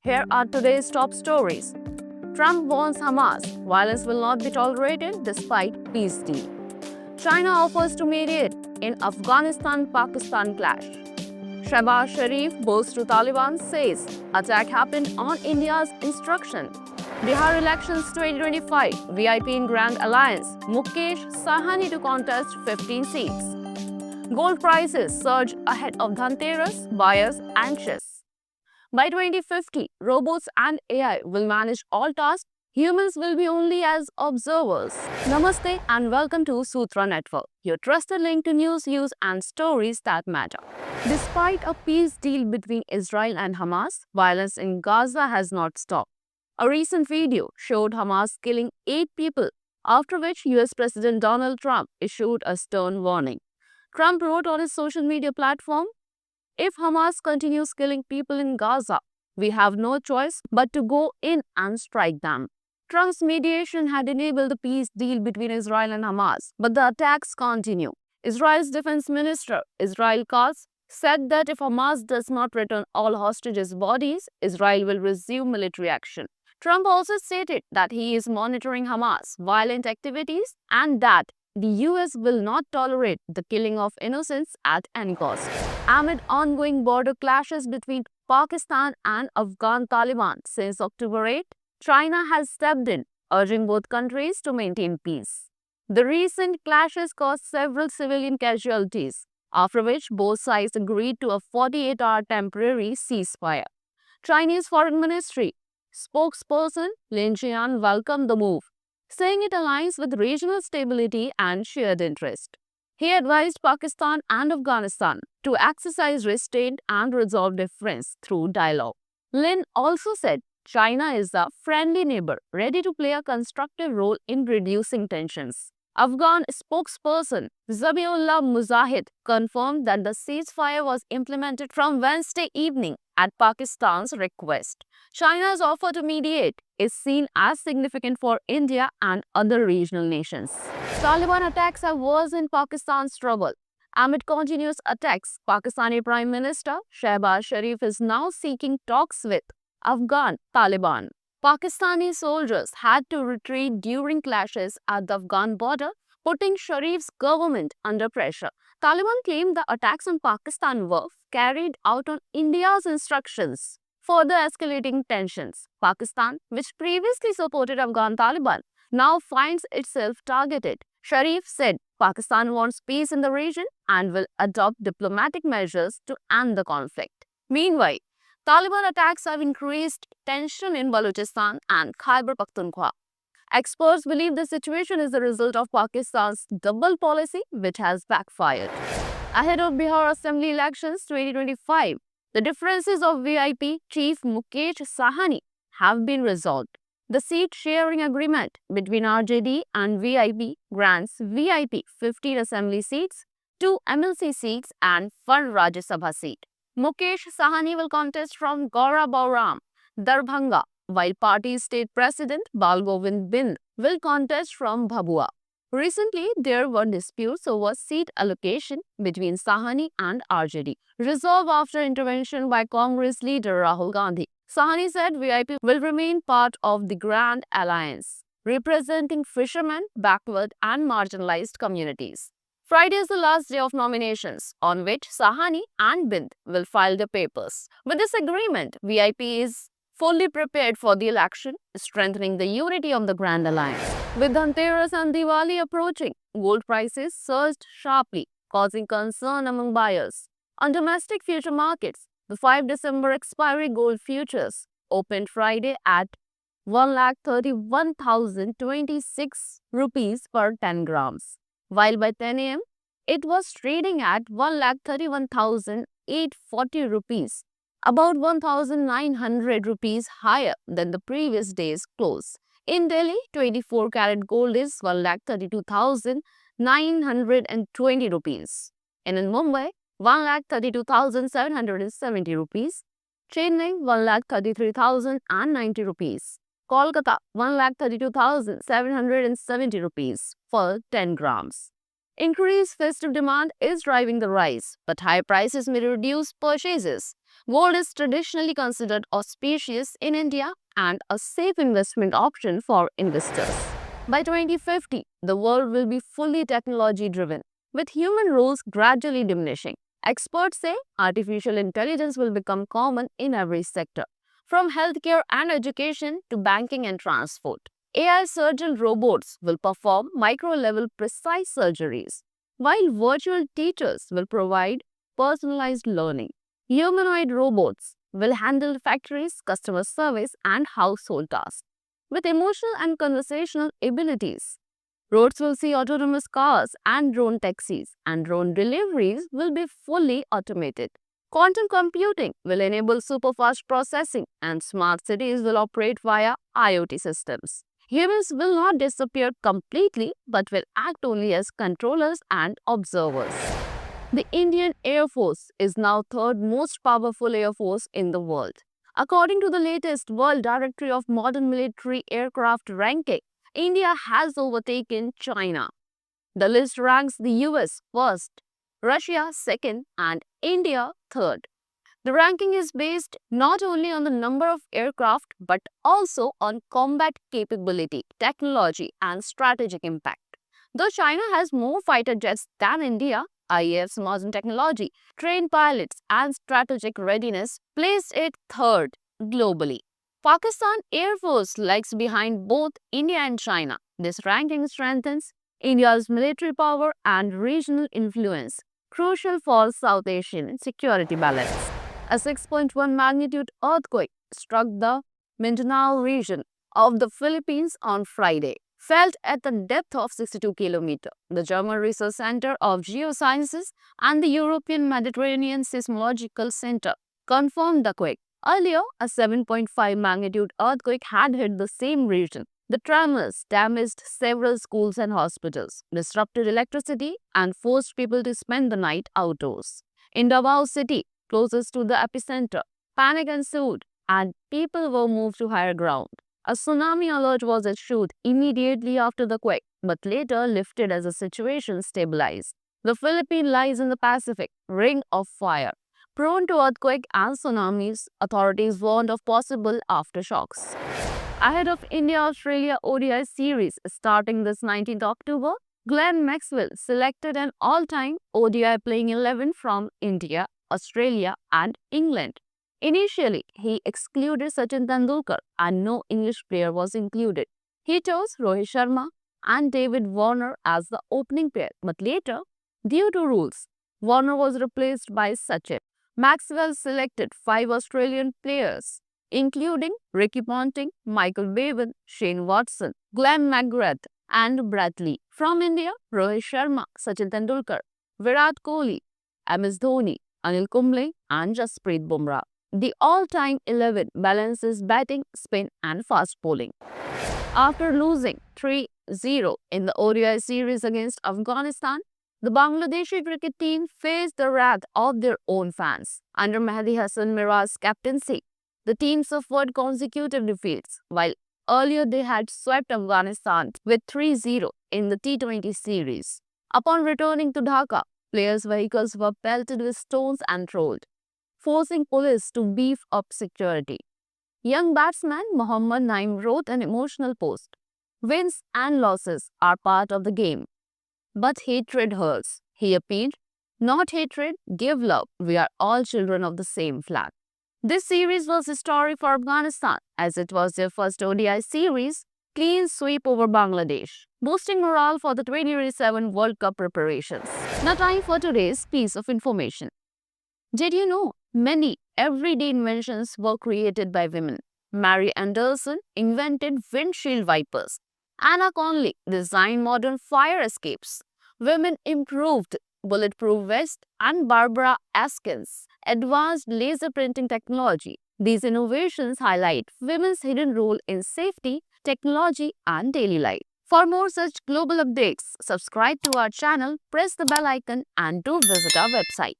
Here are today's top stories. Trump warns Hamas violence will not be tolerated despite peace deal. China offers to mediate in Afghanistan-Pakistan clash. Shehbaz Sharif boasts to Taliban, says attack happened on India's instruction. Bihar elections 2025, VIP in Grand Alliance, Mukesh Sahani to contest 15 seats. Gold prices surge ahead of Dhanteras, buyers anxious. By 2050, robots and AI will manage all tasks. Humans will be only as observers. Namaste and welcome to Sutra Network, your trusted link to news, views, and stories that matter. Despite a peace deal between Israel and Hamas, violence in Gaza has not stopped. A recent video showed Hamas killing 8 people, after which US President Donald Trump issued a stern warning. Trump wrote on his social media platform, "If Hamas continues killing people in Gaza, we have no choice but to go in and strike them." Trump's mediation had enabled the peace deal between Israel and Hamas, but the attacks continue. Israel's defense minister, Israel Katz, said that if Hamas does not return all hostages' bodies, Israel will resume military action. Trump also stated that he is monitoring Hamas' violent activities and that the US will not tolerate the killing of innocents at any cost. Amid ongoing border clashes between Pakistan and Afghan Taliban since October 8, China has stepped in, urging both countries to maintain peace. The recent clashes caused several civilian casualties, after which both sides agreed to a 48-hour temporary ceasefire. Chinese Foreign Ministry spokesperson Lin Jian welcomed the move, saying it aligns with regional stability and shared interest. He advised Pakistan and Afghanistan to exercise restraint and resolve difference through dialogue. Lin also said China is a friendly neighbor ready to play a constructive role in reducing tensions. Afghan spokesperson Zabiullah Mujahid confirmed that the ceasefire was implemented from Wednesday evening at Pakistan's request. China's offer to mediate is seen as significant for India and other regional nations. Taliban attacks have worsened Pakistan's trouble. Amid continuous attacks, Pakistani Prime Minister Shehbaz Sharif is now seeking talks with Afghan Taliban. Pakistani soldiers had to retreat during clashes at the Afghan border, putting Sharif's government under pressure. Taliban claimed the attacks on Pakistan were carried out on India's instructions, further escalating tensions. Pakistan, which previously supported Afghan Taliban, now finds itself targeted. Sharif said Pakistan wants peace in the region and will adopt diplomatic measures to end the conflict. Meanwhile, Taliban attacks have increased tension in Balochistan and Khyber Pakhtunkhwa. Experts believe the situation is the result of Pakistan's double policy, which has backfired. Ahead of Bihar Assembly elections 2025, the differences of VIP Chief Mukesh Sahani have been resolved. The seat sharing agreement between RJD and VIP grants VIP 15 assembly seats, 2 MLC seats, and 1 Rajya Sabha seat. Mukesh Sahani will contest from Gaura Bauram, Darbhanga, while party state president Balgovind Bind will contest from Bhabua. Recently, there were disputes over seat allocation between Sahani and RJD, resolved after intervention by Congress leader Rahul Gandhi. Sahani said VIP will remain part of the Grand Alliance, representing fishermen, backward and marginalized communities. Friday is the last day of nominations, on which Sahani and Bind will file their papers. With this agreement, VIP is fully prepared for the election, strengthening the unity of the Grand Alliance. With Dhanteras and Diwali approaching, gold prices surged sharply, causing concern among buyers. On domestic future markets, the 5 December expiry gold futures opened Friday at 1,31,026 rupees per 10 grams, while by 10 a.m. it was trading at 1,31,840 rupees, about 1,900 rupees higher than the previous day's close. In Delhi, 24 karat gold is 1,32,920 rupees. And in Mumbai, 1,32,770 rupees. Chennai, 1,33,090 rupees. Kolkata, 1,32,770 rupees for 10 grams. Increased festive demand is driving the rise, but high prices may reduce purchases. Gold is traditionally considered auspicious in India and a safe investment option for investors. By 2050, the world will be fully technology driven, with human roles gradually diminishing. Experts say artificial intelligence will become common in every sector, from healthcare and education to banking and transport. AI surgeon robots will perform micro level precise surgeries, while virtual teachers will provide personalized learning. Humanoid robots will handle factories, customer service, and household tasks with emotional and conversational abilities. Roads will see autonomous cars and drone taxis, and drone deliveries will be fully automated. Quantum computing will enable superfast processing, and smart cities will operate via IoT systems. Humans will not disappear completely but will act only as controllers and observers. The Indian Air Force is now third most powerful air force in the world. According to the latest World Directory of Modern Military Aircraft ranking, India has overtaken China. The list ranks the US first, Russia second, and India third. The ranking is based not only on the number of aircraft but also on combat capability, technology, and strategic impact. Though China has more fighter jets than India, IAF's modern technology, trained pilots, and strategic readiness placed it third globally. Pakistan Air Force lags behind both India and China. This ranking strengthens India's military power and regional influence, crucial for South Asian security balance. A 6.1 magnitude earthquake struck the Mindanao region of the Philippines on Friday, felt at the depth of 62 km. The German Research Center of Geosciences and the European Mediterranean Seismological Center confirmed the quake. Earlier, a 7.5 magnitude earthquake had hit the same region. The tremors damaged several schools and hospitals, disrupted electricity, and forced people to spend the night outdoors. In Davao City, closest to the epicenter, panic ensued and people were moved to higher ground. A tsunami alert was issued immediately after the quake, but later lifted as the situation stabilized. The Philippines lies in the Pacific Ring of Fire. Prone to earthquake and tsunamis, authorities warned of possible aftershocks. Ahead of India-Australia ODI series starting this 19th October, Glenn Maxwell selected an all-time ODI playing 11 from India, Australia and England. Initially, he excluded Sachin Tendulkar and no English player was included. He chose Rohit Sharma and David Warner as the opening pair, but later, due to rules, Warner was replaced by Sachin. Maxwell selected 5 Australian players, including Ricky Ponting, Michael Bevan, Shane Watson, Glenn McGrath, and Bradley. From India, Rohit Sharma, Sachin Tendulkar, Virat Kohli, MS Dhoni, Anil Kumble, and Jasprit Bumrah. The all-time 11 balances batting, spin, and fast bowling. After losing 3-0 in the ODI series against Afghanistan, the Bangladeshi cricket team faced the wrath of their own fans. Under Mehdi Hassan Miraz's captaincy, the team suffered consecutive defeats, while earlier they had swept Afghanistan with 3-0 in the T20 series. Upon returning to Dhaka, players' vehicles were pelted with stones and trolled, forcing police to beef up security. Young batsman Mohammad Naim wrote an emotional post. Wins and losses are part of the game, but hatred hurts. He appealed, not hatred, give love. We are all children of the same flag. This series was historic for Afghanistan as it was their first ODI series, clean sweep over Bangladesh, boosting morale for the 2027 World Cup preparations. Now time for today's piece of information. Did you know many everyday inventions were created by women? Mary Anderson invented windshield wipers. Anna Conley designed modern fire escapes. Women improved bulletproof vests, and Barbara Askins advanced laser printing technology. These innovations highlight women's hidden role in safety, technology, and daily life. For more such global updates, subscribe to our channel, press the bell icon, and do visit our website.